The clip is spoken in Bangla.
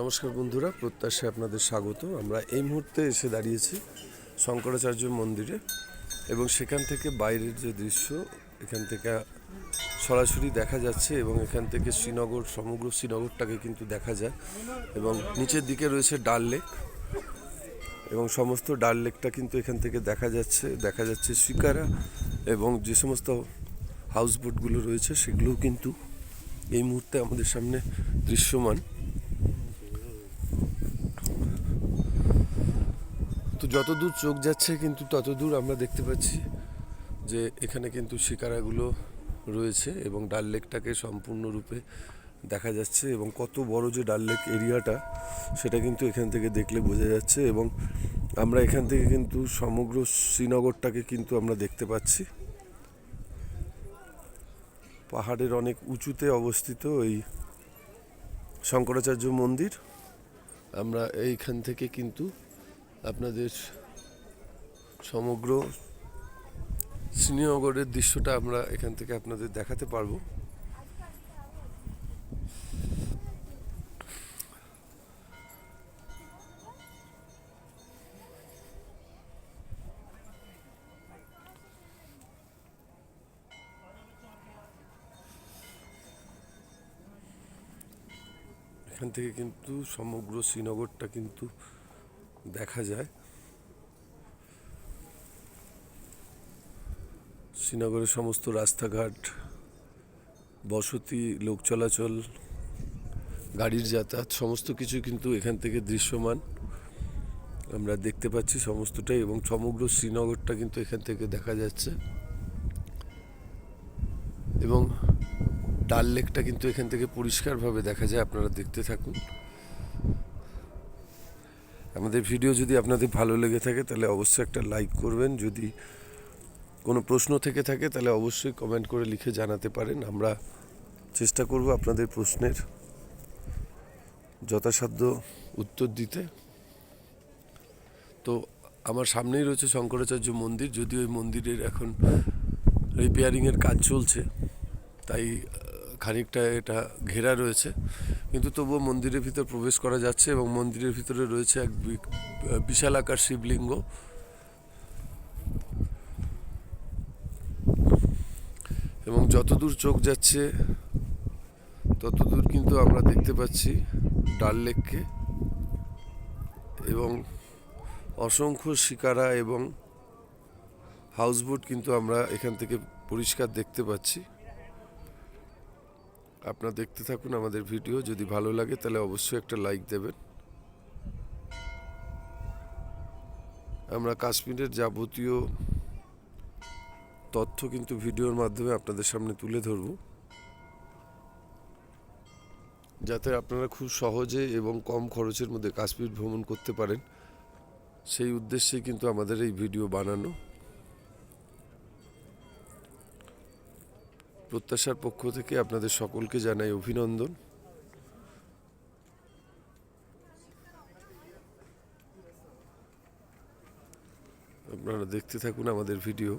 নমস্কার বন্ধুরা, প্রত্যাশায় আপনাদের স্বাগত। আমরা এই মুহূর্তে এসে দাঁড়িয়েছি শঙ্করাচার্য মন্দিরে এবং সেখান থেকে বাইরের যে দৃশ্য এখান থেকে সরাসরি দেখা যাচ্ছে এবং এখান থেকে শ্রীনগর, সমগ্র শ্রীনগরটাকে কিন্তু দেখা যায় এবং নিচের দিকে রয়েছে ডাল লেক এবং সমস্ত ডাল লেকটা কিন্তু এখান থেকে দেখা যাচ্ছে শিকারা এবং যে সমস্ত হাউসবোটগুলো রয়েছে সেগুলোও কিন্তু এই মুহূর্তে আমাদের সামনে দৃশ্যমান। তো যতদূর চোখ যাচ্ছে কিন্তু ততদূর আমরা দেখতে পাচ্ছি যে এখানে কিন্তু শিকারাগুলো রয়েছে এবং ডাল লেকটাকে সম্পূর্ণরূপে দেখা যাচ্ছে এবং কত বড় যে ডাল লেক এরিয়াটা সেটা কিন্তু এখান থেকে দেখলে বোঝা যাচ্ছে এবং আমরা এখান থেকে কিন্তু সমগ্র শ্রীনগরটাকে কিন্তু আমরা দেখতে পাচ্ছি। পাহাড়ের অনেক উঁচুতে অবস্থিত এই শঙ্করাচার্য মন্দির। আমরা এইখান থেকে কিন্তু আপনাদের সমগ্র শ্রীনগরের দৃশ্যটা আমরা এখান থেকে আপনাদের দেখাতে পারবো। এখান থেকে কিন্তু সমগ্র শ্রীনগরটা কিন্তু দেখা যায়। শ্রীনগরের সমস্ত রাস্তাঘাট, বসতি, লোক চলাচল, গাড়ির যাতায়াত সমস্ত কিছু কিন্তু এখান থেকে দৃশ্যমান আমরা দেখতে পাচ্ছি সমস্তটাই এবং সমগ্র শ্রীনগরটা কিন্তু এখান থেকে দেখা যাচ্ছে এবং ডাল লেকটা কিন্তু এখান থেকে পরিষ্কারভাবে দেখা যায়। আপনারা দেখতে থাকুন। আমাদের ভিডিও যদি আপনাদের ভালো লেগে থাকে তাহলে অবশ্যই একটা লাইক করবেন। যদি কোনো প্রশ্ন থেকে থাকে তাহলে অবশ্যই কমেন্ট করে লিখে জানাতে পারেন। আমরা চেষ্টা করব আপনাদের প্রশ্নের যথাসাধ্য উত্তর দিতে। তো আমার সামনেই রয়েছে শঙ্করাচার্য মন্দির, যদিও ওই মন্দিরের এখন রিপেয়ারিংয়ের কাজ চলছে তাই খানিকটা এটা ঘেরা রয়েছে, কিন্তু তবুও মন্দিরের ভিতর প্রবেশ করা যাচ্ছে এবং মন্দিরের ভিতরে রয়েছে এক বিশালাকার শিবলিঙ্গ এবং যতদূর চোখ যাচ্ছে ততদূর কিন্তু আমরা দেখতে পাচ্ছি ডাল লেককে এবং অসংখ্য শিকারা এবং হাউসবোট কিন্তু আমরা এখান থেকে পরিষ্কার দেখতে পাচ্ছি। আপনারা দেখতে থাকুন আমাদের ভিডিও। যদি ভালো লাগে তাহলে অবশ্যই একটা লাইক দেবেন। আমরা কাশ্মীরের যাবতীয় তথ্য কিন্তু ভিডিওর মাধ্যমে আপনাদের সামনে তুলে ধরব, যাতে আপনারা খুব সহজে এবং কম খরচের মধ্যে কাশ্মীর ভ্রমণ করতে পারেন। সেই উদ্দেশ্যে কিন্তু আমাদের এই ভিডিও বানানো। প্রত্যাশার পক্ষ থেকে আপনাদের সকলকে জানাই অভিনন্দন। আপনারা দেখতে থাকুন আমাদের ভিডিও।